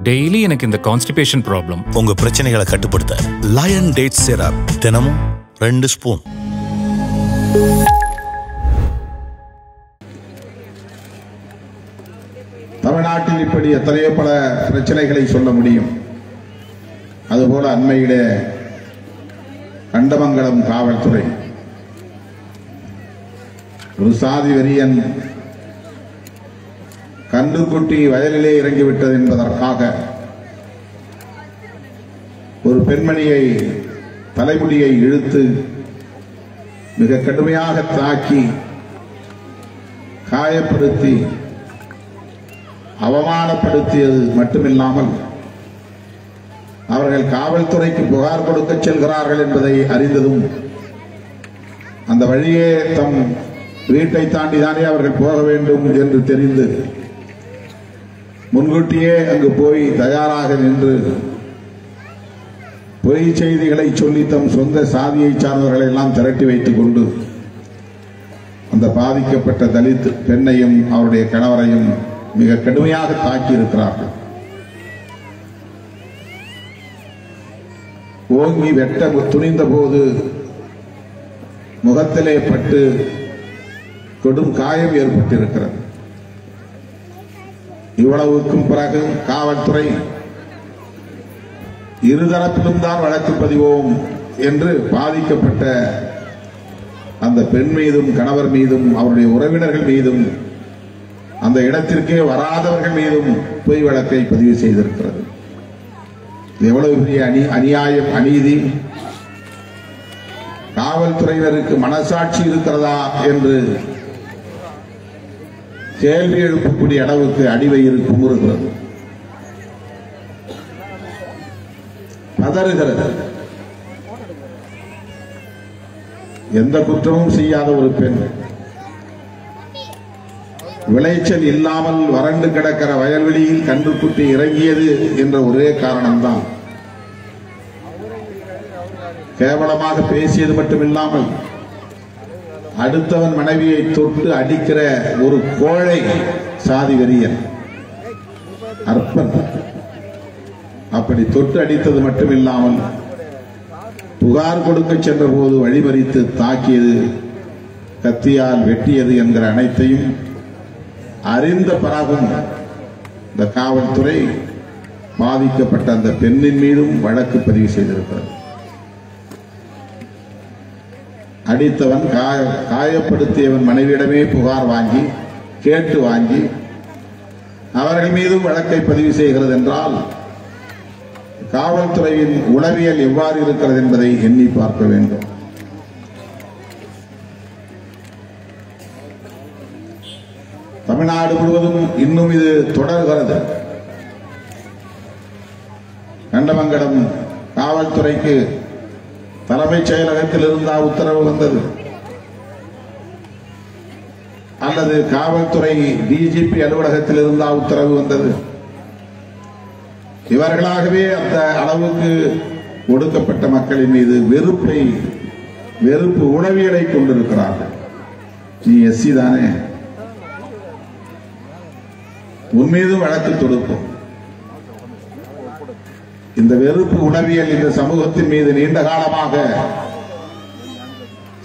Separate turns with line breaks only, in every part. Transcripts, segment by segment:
Daily எனக்கு இந்த constipation problem.
உங்க பிரச்சனைகளை கட்டுப்படுத்த லயன் டேட் சிரப் தினமும் 2 ஸ்பூன்.
தமிழ்நாட்டில் இப்படி எத்தனையோ பல பிரச்சனைகளை சொல்ல முடியும். அதுபோல அண்மையிலே கண்டமங்கலம் காவல்துறை ஒரு சாதி வெறியன் கன்றுக்குட்டி வயலிலே இறங்கிவிட்டது என்பதற்காக ஒரு பெண்மணியை தலைமுடியை இழுத்து மிக கடுமையாக தாக்கி காயப்படுத்தி அவமானப்படுத்தியது மட்டுமில்லாமல் அவர்கள் காவல்துறைக்கு புகார் கொடுக்க செல்கிறார்கள் என்பதை அறிந்ததும் அந்த வழியே தம் வீட்டை தாண்டிதானே அவர்கள் போக வேண்டும் என்று தெரிந்து முன்கூட்டியே அங்கு போய் தயாராக நின்று பொய் செய்திகளை சொல்லி தம் சொந்த சாதியை சார்ந்தவர்களை எல்லாம் திரட்டி வைத்துக் கொண்டு அந்த பாதிக்கப்பட்ட தலித் பெண்ணையும் அவருடைய கணவரையும் மிக கடுமையாக தாக்கி இருக்கிறார்கள். ஓங்கி வெட்ட துணிந்த போது முகத்திலே பட்டு கொடும் காயம் ஏற்பட்டிருக்கிறது. இவ்வளவுக்கும் பிறகு காவல்துறை இருதரப்பிலும் தான் வழக்கு பதிவோம் என்று பாதிக்கப்பட்ட அந்த பெண் மீதும் கணவர் மீதும் அவருடைய உறவினர்கள் மீதும் அந்த இடத்திற்கே வராதவர்கள் மீதும் பொய் வழக்கை பதிவு செய்திருக்கிறது. எவ்வளவு பெரிய அநியாயம், அநீதி! காவல்துறையினருக்கு மனசாட்சி இருக்கிறதா என்று கேள்வி எழுப்பக்கூடிய அளவுக்கு அடிவயிறு குமுறுகிறது, பதறுகிறது. எந்த குற்றமும் செய்யாத ஒரு பெண் விளைச்சல் இல்லாமல் வறண்டு கிடக்கிற வயல்வெளியில் கன்றுக்குட்டி இறங்கியது என்ற ஒரே காரணம்தான். கேவலமாக பேசியது மட்டுமில்லாமல் அடுத்தவன் மனைவியை தொட்டு அடிக்கிற ஒரு கோழை சாதி வெறியன் அற்பன். அப்படி தொட்டு அடித்தது மட்டுமில்லாமல் புகார் கொடுக்க சென்ற போது வழிமறித்து தாக்கியது, கத்தியால் வெட்டியது என்கிற அனைத்தையும் அறிந்த பிறகும் இந்த காவல்துறை பாதிக்கப்பட்ட அந்த பெண்ணின் மீதும் வழக்கு பதிவு செய்திருக்கிறது. அடித்தவன் காயப்படுத்தியவன் மனைவியிடமே புகார் வாங்கி கேட்டு வாங்கி அவர்கள் மீதும் வழக்கை பதிவு செய்கிறது என்றால் காவல்துறையின் உளவியல் எவ்வாறு இருக்கிறது என்பதை எண்ணி பார்க்க வேண்டும். தமிழ்நாடு முழுவதும் இன்னும் இது தொடர்கிறது. கண்டமங்கலம் காவல்துறைக்கு தலைமைச் செயலகத்தில் இருந்தா உத்தரவு வந்தது, அல்லது காவல்துறை டிஜிபி அலுவலகத்தில் இருந்தா உத்தரவு வந்தது? இவர்களாகவே அந்த அளவுக்கு ஒடுக்கப்பட்ட மக்களின் மீது வெறுப்பு உளவியலை கொண்டிருக்கிறார்கள். நீ எஸ்சி தானே, உன் மீது வழக்கு தொடுப்போம். இந்த வெறுப்பு உளவியல் இந்த சமூகத்தின் மீது நீண்ட காலமாக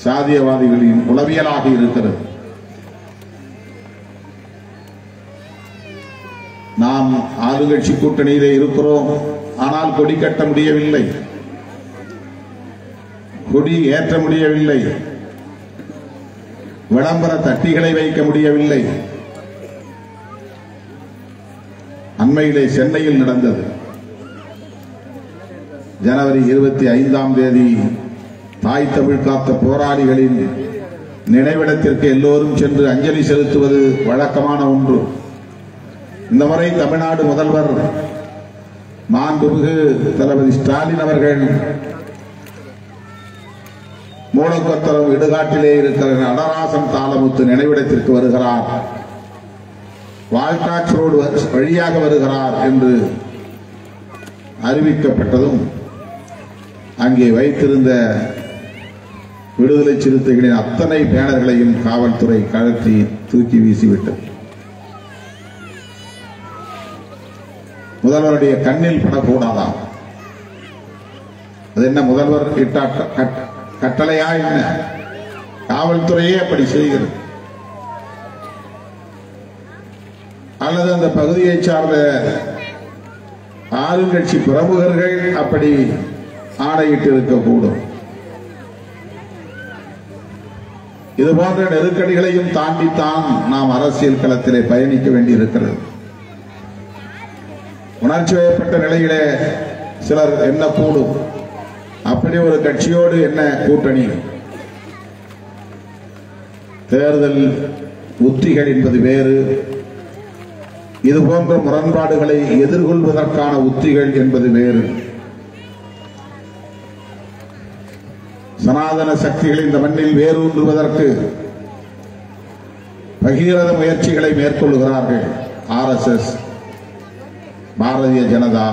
சாதியவாதிகளின் உளவியலாக இருக்கிறது. நாம் ஆளுங்கட்சி கூட்டணியிலே இருக்கிறோம், ஆனால் கொடி கட்ட முடியவில்லை, கொடி ஏற்ற முடியவில்லை, விளம்பர தட்டிகளை வைக்க முடியவில்லை. அண்மையிலே சென்னையில் நடந்தது. ஜனவரி 25ஆம் தேதி தாய் தமிழ் காத்த போராளிகளின் நினைவிடத்திற்கு எல்லோரும் சென்று அஞ்சலி செலுத்துவது வழக்கமான ஒன்று. இந்த முறை தமிழ்நாடு முதல்வர் மாண்புமிகு தளபதி ஸ்டாலின் அவர்கள் மூலக்கொத்தளம் இடுகாட்டிலே இருக்கிற நடராசன் தாளமுத்து நினைவிடத்திற்கு வருகிறார், வால்டாக்ஸ் ரோடு வழியாக வருகிறார் என்று அறிவிக்கப்பட்டதும் அங்கே வைத்திருந்த விடுதலை சிறுத்தைகளின் அத்தனை பேனர்களையும் காவல்துறை கழற்றி தூக்கி வீசிவிட்டது. முதல்வருடைய கண்ணில் படக்கூடாதாம். அது என்ன முதல்வர் இட்ட கட்டளையா என்ன? காவல்துறையே அப்படி செய்கிறது. அல்லது அந்த பகுதியை சார்ந்த ஆளுங்கட்சி பிரமுகர்கள் அப்படி ஆணையிட்டு இருக்கக்கூடும். இது போன்ற நெருக்கடிகளையும் தாண்டித்தான் நாம் அரசியல் களத்திலே பயணிக்க வேண்டியிருக்கிறது. உணர்ச்சி வயப்பட்ட நிலையிலே சிலர் என்ன கூடும், அப்படி ஒரு கட்சியோடு என்ன கூட்டணி? தேர்தல் உத்திகள் என்பது வேறு, இது போன்ற முரண்பாடுகளை எதிர்கொள்வதற்கான உத்திகள் என்பது வேறு. சனாதன சக்திகள் இந்த மண்ணில் வேரூன்றுவதற்கு பகீரத முயற்சிகளை மேற்கொள்கிறார்கள். RSS, பாரதிய ஜனதா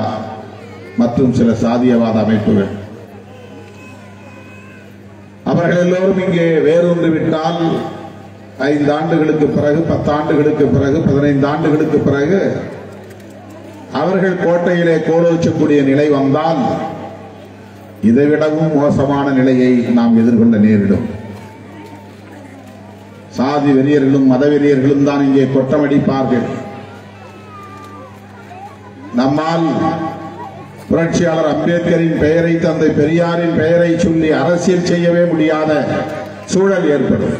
மற்றும் சில சாதியவாத அமைப்புகள். அவர்கள் எல்லோரும் இங்கே வேரூன்றிவிட்டால் 5 ஆண்டுகளுக்கு பிறகு, 10 ஆண்டுகளுக்கு பிறகு, 15 ஆண்டுகளுக்கு பிறகு அவர்கள் கோட்டையிலே கோலோச்சக்கூடிய நிலை வந்தால் இதைவிடவும் மோசமான நிலையை நாம் எதிர்கொள்ள நேரிடும். சாதி வெறியர்களும் மத வெறியர்களும் தான் இங்கே கொட்டமடிப்பார்கள். நம்மால் புரட்சியாளர் அம்பேத்கரின் பெயரை, தந்தை பெரியாரின் பெயரை சொல்லி அரசியல் செய்யவே முடியாத சூழல் ஏற்படும்.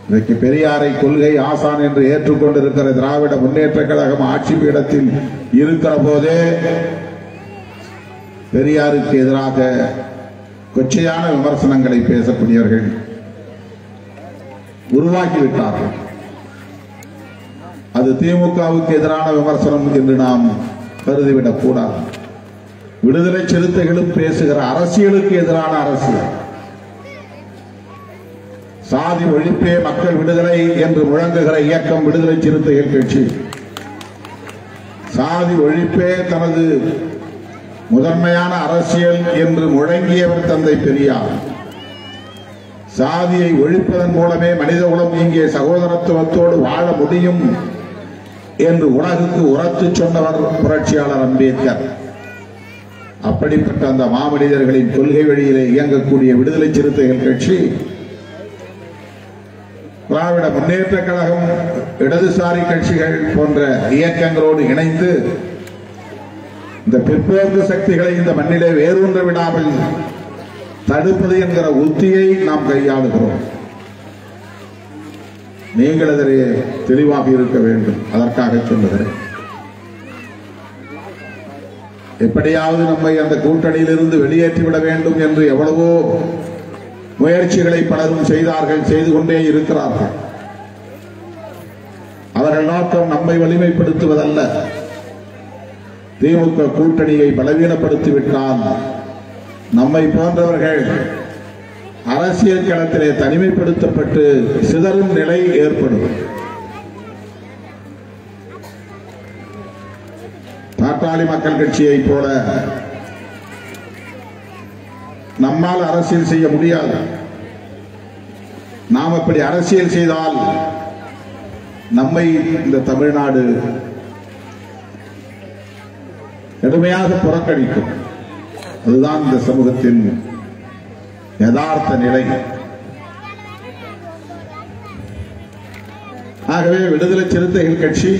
இன்றைக்கு பெரியாரை கொள்கை ஆசான் என்று ஏற்றுக்கொண்டிருக்கிற திராவிட முன்னேற்ற கழகம் ஆட்சி பீடத்தில் இருக்கிற போதே பெரியாருக்கு எதிராக கொச்சையான விமர்சனங்களை பேசக்கூடியவர்கள் உருவாக்கிவிட்டார்கள். அது திமுகவுக்கு எதிரான விமர்சனம் என்று நாம் கருதிவிடக் கூடாது. விடுதலை சிறுத்தைகளும் பேசுகிற அரசியலுக்கு எதிரான அரசியல். சாதி ஒழிப்பே மக்கள் விடுதலை என்று முழங்குகிற இயக்கம் விடுதலை சிறுத்தைகள் கட்சி. சாதி ஒழிப்பே தனது முதன்மையான அரசியல் என்று முழங்கியவர் தந்தை பெரியார். சாதியை ஒழிப்பதன் மூலமே மனித குலம் இங்கே சகோதரத்துவத்தோடு வாழ முடியும் என்று உலகுக்கு உரத்து சொன்னவர் புரட்சியாளர் அம்பேத்கர். அப்படிப்பட்ட அந்த மாமனிதர்களின் கொள்கை வழியிலே இயங்கக்கூடிய விடுதலை சிறுத்தைகள் கட்சி திராவிட முன்னேற்ற கழகம், இடதுசாரி கட்சிகள் போன்ற இயக்கங்களோடு இணைந்து இந்த பிற்போக்கு சக்திகளை இந்த மண்ணிலே வேரூன்ற விடாமல் தடுப்பது என்கிற உத்தியை நாம் கையாளுகிறோம். நீங்கள் அதிலே தெளிவாக இருக்க வேண்டும். அதற்காக சொல்லுகிறேன். எப்படியாவது நம்மை அந்த கூட்டணியிலிருந்து வெளியேற்றிவிட வேண்டும் என்று எவ்வளவோ முயற்சிகளை பலரும் செய்தார்கள், செய்து கொண்டே இருக்கிறார்கள். அவர்கள் நோக்கம் நம்மை வலிமைப்படுத்துவதல்ல. திமுக கூட்டணியை பலவீனப்படுத்திவிட்டால் நம்மை போன்றவர்கள் அரசியல் களத்திலே தனிமைப்படுத்தப்பட்டு சிதறும் நிலை ஏற்படும். பாட்டாளி மக்கள் கட்சியை போல நம்மால் அரசியல் செய்ய முடியாது. நாம் அப்படி அரசியல் செய்தால் நம்மை இந்த தமிழ்நாடு கடுமையாக புறக்கணிக்கும். அதுதான் இந்த சமூகத்தின் யதார்த்த நிலை. ஆகவே விடுதலை சிறுத்தைகள் கட்சி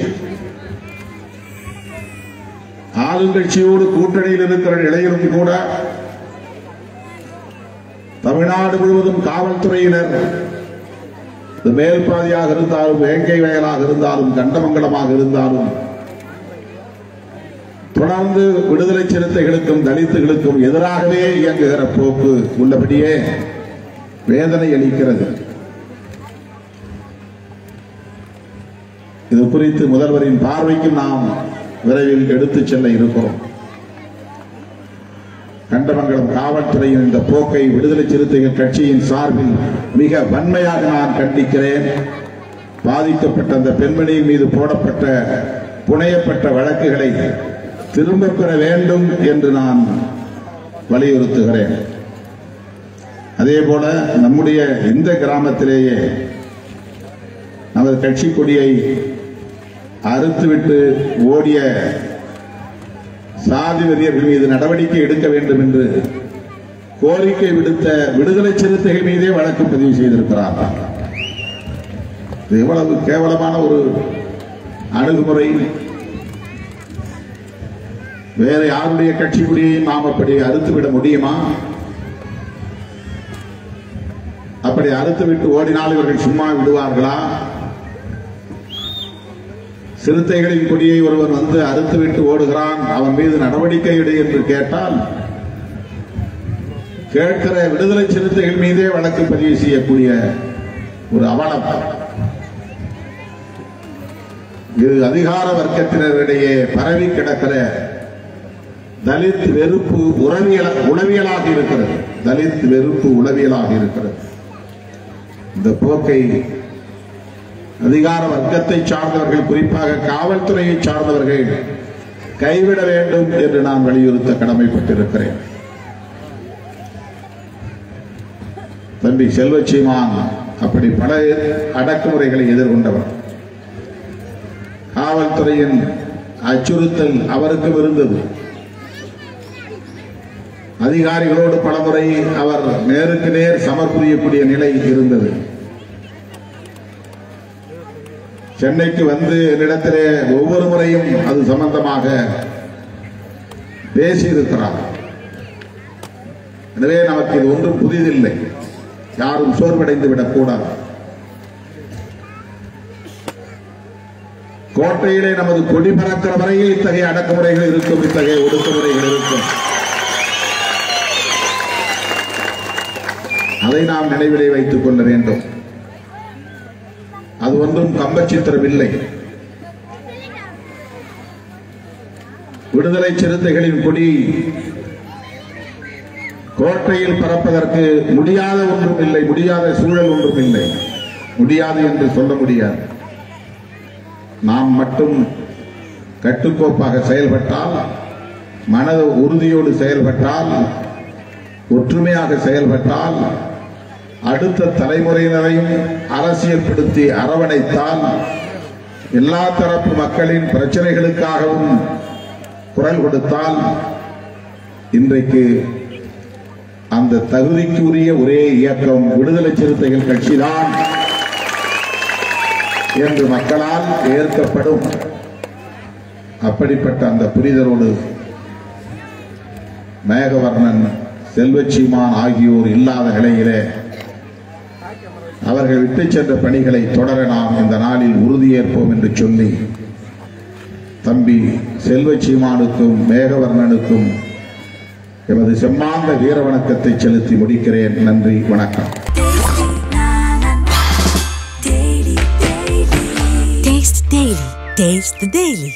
ஆளுங்கட்சியோடு கூட்டணியில் இருக்கிற நிலையிலும் கூட தமிழ்நாடு முழுவதும் காவல்துறையினர் மேல்பாதியாக இருந்தாலும், வேங்கை வயலாக இருந்தாலும், கண்டமங்கலமாக இருந்தாலும் தொடர்ந்து விடுதலை சிறுத்தைகளுக்கும் தலித்துகளுக்கும் எதிராகவே இயங்குகிற போக்கு உள்ளபடியே வேதனை அளிக்கிறது. இது குறித்து முதல்வரின் பார்வைக்கு நாம் விரைவில் எடுத்துச் செல்ல இருக்கிறோம். கண்டமங்கலம் காவல்துறையின் இந்த போக்கை விடுதலை சிறுத்தைகள் கட்சியின் சார்பில் மிக வன்மையாக நான் கண்டிக்கிறேன். பாதிக்கப்பட்ட அந்த பெண்மணியின் மீது போடப்பட்ட புனையப்பட்ட வழக்குகளை திரும்ப பெற வேண்டும் என்று நான் வலியுறுத்துகிறேன். அதேபோல நம்முடைய இந்த கிராமத்திலேயே நமது கட்சி கொடியை அறுத்துவிட்டு ஓடிய சாதி வெறியர்கள் மீது நடவடிக்கை எடுக்க வேண்டும் என்று கோரிக்கை விடுத்த விடுதலை சிறுத்தைகள் மீதே வழக்கு பதிவு செய்திருக்கிறார்கள். இது எவ்வளவு கேவலமான ஒரு அணுகுமுறை! வேற யாருடைய கட்சி கொடியையும் நாம் அப்படி அறுத்துவிட முடியுமா? அப்படி அறுத்துவிட்டு ஓடினால் இவர்கள் சும்மா விடுவார்களா? சிறுத்தைகளின் கொடியை ஒருவர் வந்து அறுத்துவிட்டு ஓடுகிறான், அவன் மீது நடவடிக்கை எடு என்று கேட்டால் கேட்கிற விடுதலை சிறுத்தைகள் மீதே வழக்கு பதிவு செய்யக்கூடிய ஒரு அவலம். இது அதிகார வர்க்கத்தினரிடையே பரவி கிடக்கிற தலித் வெறுப்பு உளவியலாக இருக்கிறது. தலித் வெறுப்பு உளவியலாக இருக்கிறது. இந்த போக்கை அதிகார வர்க்கத்தை சார்ந்தவர்கள், குறிப்பாக காவல்துறையை சார்ந்தவர்கள் கைவிட வேண்டும் என்று நான் வலியுறுத்த கடமைப்பட்டிருக்கிறேன். தம்பி செல்வச்சீமான் அப்படி பல அடக்குமுறைகளை எதிர்கொண்டவர். காவல்துறையின் அச்சுறுத்தல் அவருக்கும் இருந்தது. அதிகாரிகளோடு பலமுறை அவர் நேருக்கு நேர் சமர்புரியக்கூடிய நிலை இருந்தது. சென்னைக்கு வந்து என்னிடத்திலே ஒவ்வொரு முறையும் அது சம்பந்தமாக பேசியிருக்கிறார். எனவே நமக்கு இது ஒன்றும் புதிதில்லை. யாரும் சோர்வடைந்து விடக்கூடாது. கோட்டையிலே நமது கொடி பறக்கிற வரையில் இத்தகைய அடக்குமுறைகள் இருக்கும், இத்தகைய ஒடுக்குமுறைகள் இருக்கும். அதை நாம் நினைவிலே வைத்துக் கொள்ள வேண்டும். அது ஒன்றும் கம்பச்சித்திரம் இல்லை. விடுதலை சிறுத்தைகளின் கொடி கோட்டையில் பறப்பதற்கு முடியாத ஒன்றும் இல்லை, முடியாத சூழல் ஒன்றும் இல்லை. முடியாது என்று சொல்ல முடியாது. நாம் மட்டும் கட்டுக்கோப்பாக செயல்பட்டால், மன உறுதியோடு செயல்பட்டால், ஒற்றுமையாக செயல்பட்டால், அடுத்த தலைமுறையினரையும் அரசியல்படுத்தி அரவணைத்தால், எல்லா தரப்பு மக்களின் பிரச்சனைகளுக்காகவும் குரல் கொடுத்தால், இன்றைக்கு அந்த தகுதிக்கு உரிய ஒரே இயக்கம் விடுதலை சிறுத்தைகள் கட்சிதான் என்று மக்களால் ஏற்கப்படும். அப்படிப்பட்ட அந்த புரிதலோடு மேகவர்ணன், செல்வச்சீமான் ஆகியோர் இல்லாத நிலையிலே அவர்கள் விட்டு சென்ற பணிகளை தொடர நாம் இந்த நாளில் உறுதியேற்போம் என்று சொல்லி, தம்பி செல்வச்சீமானுக்கும் மேகவர்ணனுக்கும் எமது செம்மாந்த வீர வணக்கத்தை செலுத்தி முடிக்கிறேன். நன்றி, வணக்கம்.
Taste the Daily.